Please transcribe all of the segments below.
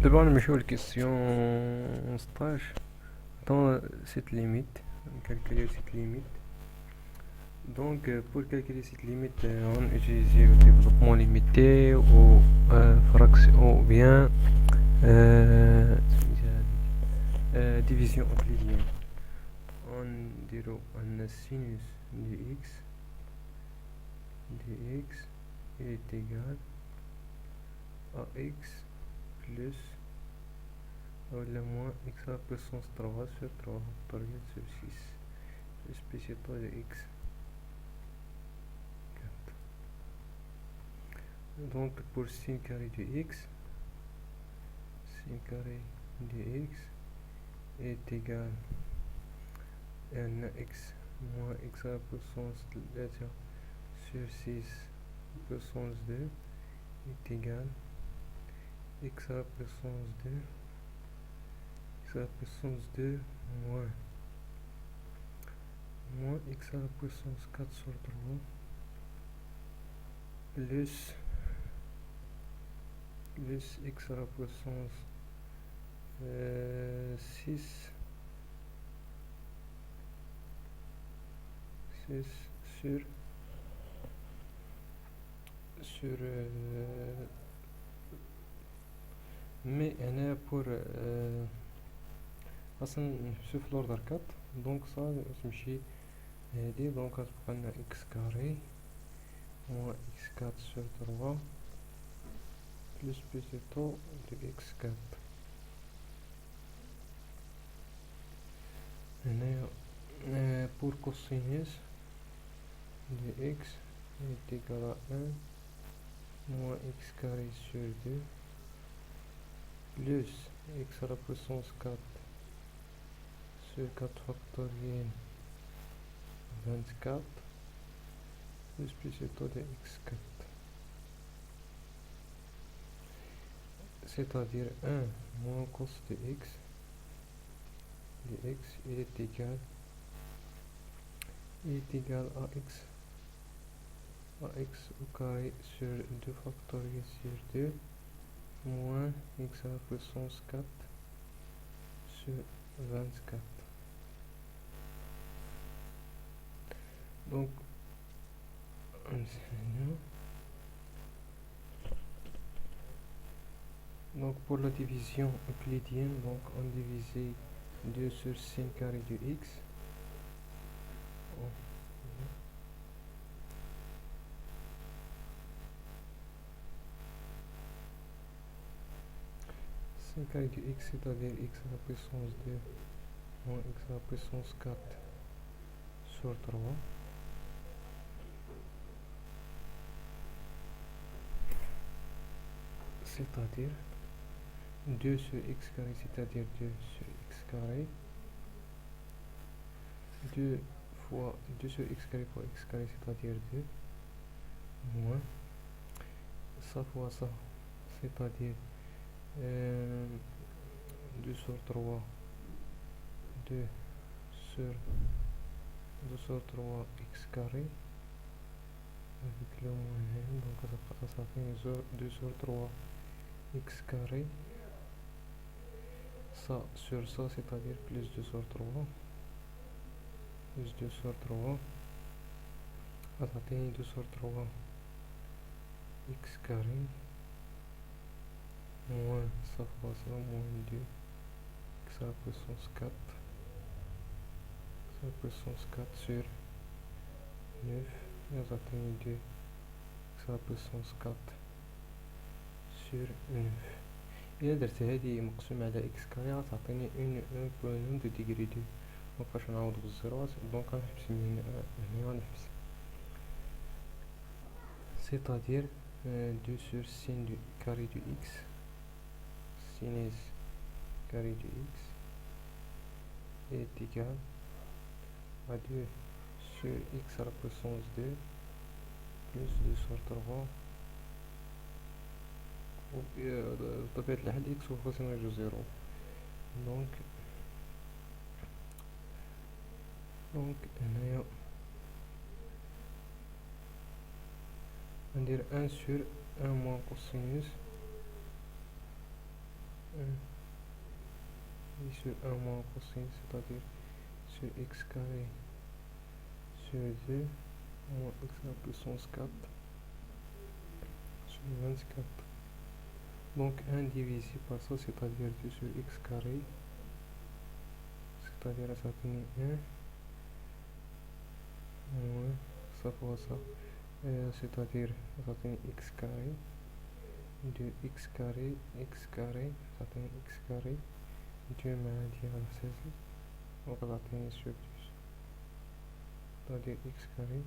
D'abord, la question 16. Dans cette limite, calculer cette limite. Donc, pour calculer cette limite, on utilise le développement limité ou bien euh, division euclidienne. On dirait un sinus dx est égal à x plus ou le moins x à la puissance 3 sur 3 factoriel sur 6. Le spéciateur de x. Donc pour sin carré de x, sin carré de x est égal à x moins x à la puissance sur 6 puissance 2 est égal x à la puissance 2 x à la puissance 2 moins x à la puissance 4 sur 3 plus x à la puissance 6 sur mais on est pour اصلا نمشي في l'ordre 4 donc ça تمشي هادي donc غتبقى لنا x carré moins x4 sur 3 plus taux de x4 هنايا pour cosinus de x est égal à 1 moins x carré sur 2 plus x à la puissance 4 sur 4 factoriel 24 plus taux de x4, c'est-à-dire 1 moins cos de x il est égal à x au carré sur 2 factoriel sur 2 moins x à la puissance 4 sur 24. Donc pour la division euclidienne, donc on divise 2 sur sin carré de x. Sin carré de x, c'est-à-dire x à la puissance 2 moins x à la puissance 4 sur 3. C'est-à-dire 2 sur x carré, c'est-à-dire 2 sur x carré. 2 sur x carré fois x carré, c'est-à-dire 2 moins ça fois ça, c'est-à-dire 2 sur 3 2 sur 3 x carré avec le moins, donc ça fait 2 sur 3 x carré, ça sur ça, c'est-à-dire plus 2 sur 3 plus 2 sur 3 ça fait 2 sur 3 x carré moins ça fois ça moins 2 x à la puissance 4 x à la puissance 4 sur 9 ça fait 2 x à la puissance 4 sur 9. إلا درت هادي مقسوم على إكس كاري غتعطيني أون بوان دو ديغري دو، مبقاش نعوض بالزيروات، دونك غنحبس من هنا غنحبس، c'est-à-dire 2 sur sin du carré de x, sinus carré de x est égal à 2 sur x à la puissance 2 plus 2 sur 3 بطبيعة الحال x وخاصنا يجو زيرو، دونك هنايا ندير 1 sur 1 moins cosinus 1 sur 1 moins cosine, c'est-à-dire sur x carré sur 2 moins x à la puissance 4 sur 24. Donc 1 divisé par ça, c'est-à-dire 2 sur x carré, c'est-à-dire ça finit 1 moins ça fois ça, c'est-à-dire ça finit x carré de x carré, ça finit x carré 2 مع دي على 16 وقطعتين sur 10, c'est-à-dire x carré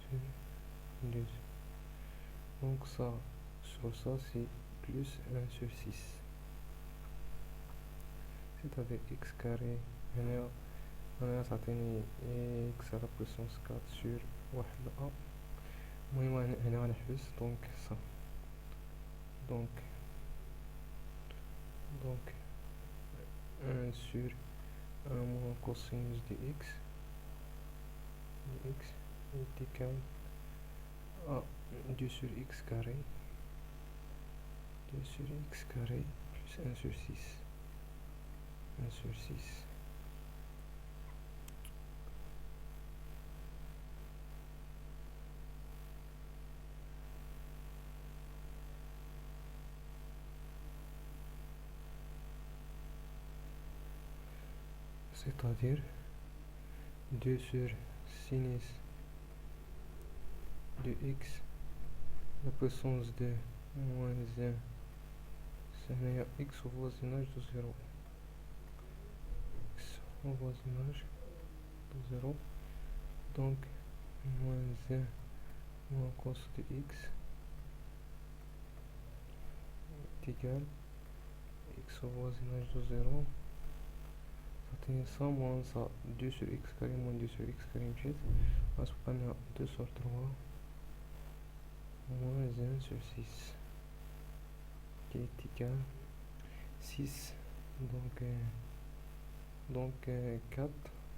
sur 2. Donc ça sur ça c'est plus 1 sur 6, c'est-à-dire x carré هنا تعطيني x على puissance 4 sur 1 ل a. المهم هنا غنحبس دونك ça donc 1 sur 1 moins cosinus de x est égal à 2 sur x carré plus 1 sur 6 c'est-à-dire 2 sur sinus de x la puissance de moins 1, c'est x au voisinage de 0, donc moins 1 moins cos de x est égal x au voisinage de 0. Ça tient ça moins ça, 2 sur x carré moins 2 sur x carré مشيت غتبقى لنا 2 sur 3 moins 1 sur 6 qui est égal 6, donc 4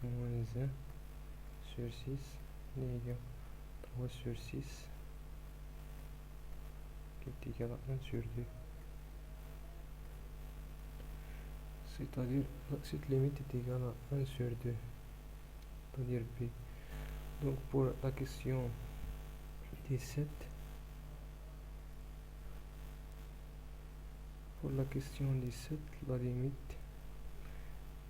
moins 1 sur 6 est égal 3 sur 6 qui est égal à 1 sur 2. C'est-à-dire cette limite est égale à 1 sur 2, c'est-à-dire b. Donc pour la question 17, la limite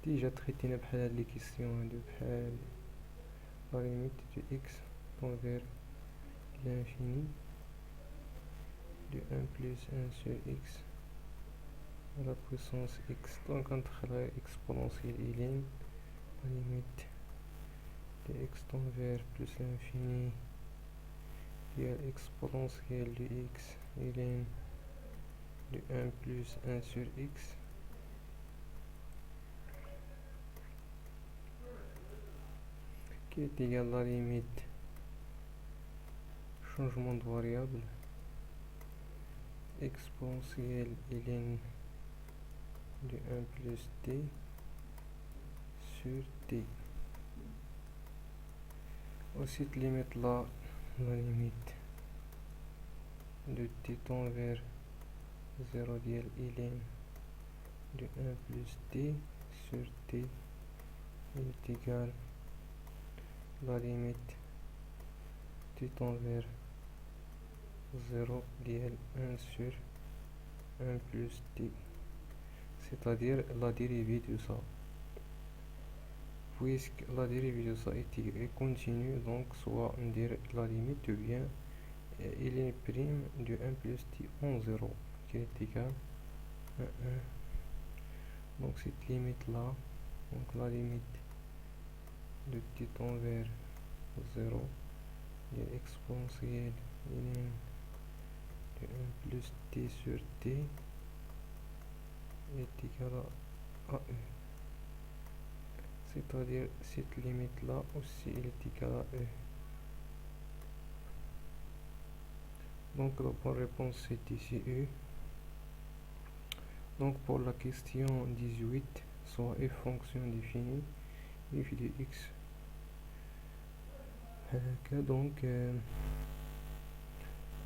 déjà traitée بحال هاد les questions de بحال la limite de x tend vers l'infini de 1 plus 1 sur x à la puissance x. Donc entre la exponentielle et la limite de x tend vers plus l'infini de l'exponentielle de x et de 1 plus 1 sur x qui est égal à la limite changement de variable exponentielle et de 1 plus t sur t. Aussi cette limite là, la limite de t tend vers 0 ديال ln de 1 plus t sur t est égal la limite t tend vers 0 ديال 1 sur 1 plus t, c'est-à-dire la dérivée de ça. Puisque la dérivée de ça est continue, donc soit on dirait la limite ou bien ln prime de 1 plus t en 0 qui est égal à 1. Donc cette limite là, donc la limite de t tend vers 0 de l'exponentielle ln de 1 plus t sur t est égal à e. C'est-à-dire cette limite là aussi elle est égale à e. Donc la bonne réponse c'est ici e. Donc pour la question 18, soit f fonction définie f de x donc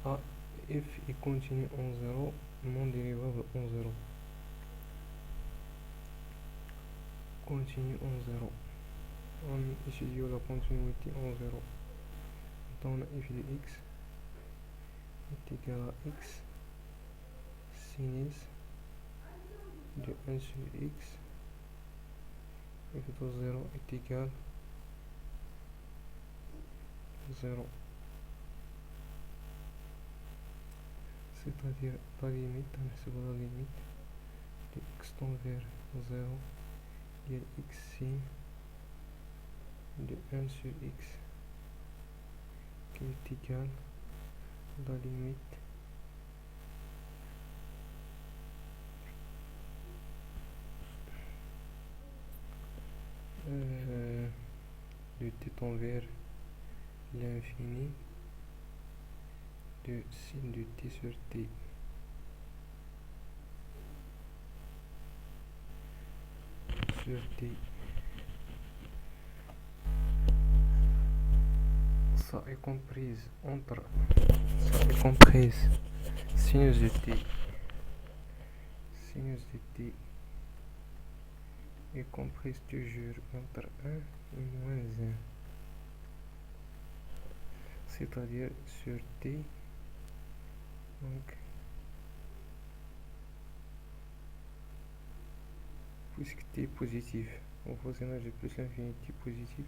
a if il continue en 0, non dérivable en 0. Continue en 0. On étudie la continuité en 0. Dans le f de x est égal à x sinus de 1 sur x. F de 0 est égal à 0. C'est-à-dire la limite de x tend vers 0 et x sin de 1 sur x qui est égal à la limite de t tend vers l'infini de sin de t sur t. Ça est comprise sinus de t est comprise toujours entre 1 et moins 1, c'est-à-dire sur t. Donc puisque t est positif au voisinage de plus l'infini t positif,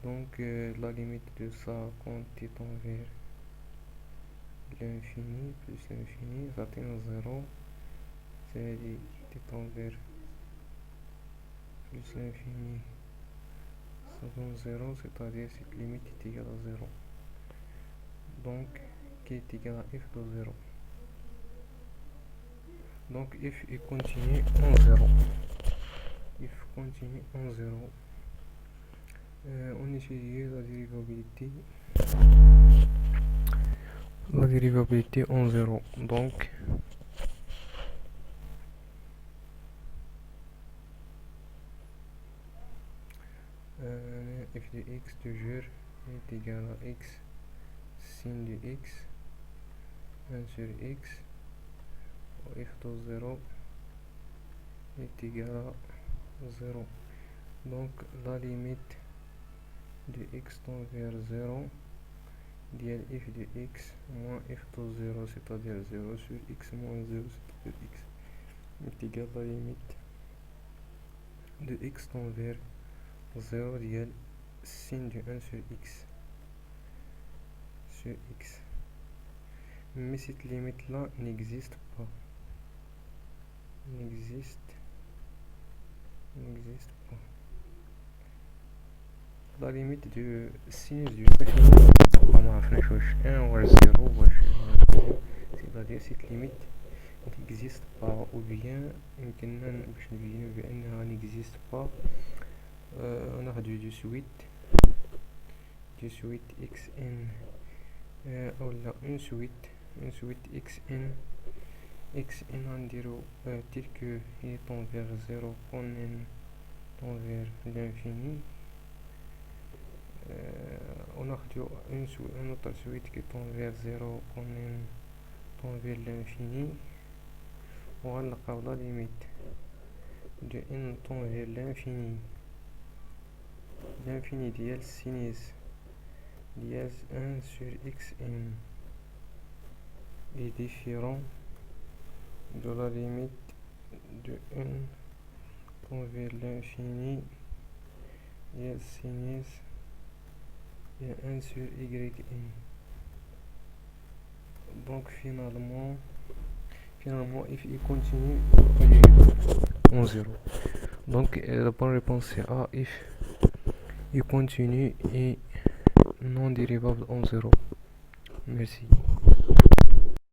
donc la limite de ça quand t tend vers l'infini plus l'infini, ça tend à 0, c'est-à-dire t tend vers plus l'infini, ça donne 0, c'est-à-dire cette limite est égale à 0. Donc qui est égal à f de 0. Donc f est continu en 0. F continue en 0. On étudie la dérivabilité en 0. Donc f de x toujours est égal à x sin de x 1 sur x. F de 0 est égal à 0. Donc la limite de x tend vers 0 dl f de x moins f de 0, c'est-à-dire 0 sur x moins 0, c'est-à-dire x, est égal à la limite de x tend vers 0 dl sin de 1 sur x sur x. Mais cette limite là n'existe pas. N'existe pas. La limite de sinus du 1 ou 0, c'est-à-dire cette limite n'existe pas, ou bien elle n'existe pas. On a du suite xn ou une suite xn en diro tel que il tend vers 0 quand n tend vers l'infini. On a une autre suite qui tend vers 0 quand n tend vers l'infini. On a la limite de n tend vers l'infini dl sinus dl 1 sur xn est différent de la limite de n tend vers l'infini dl sinus dl 1 sur yn. Donc finalement if il continue en 0. Donc la bonne réponse c'est A, if il continue et non dérivable en 0. Merci.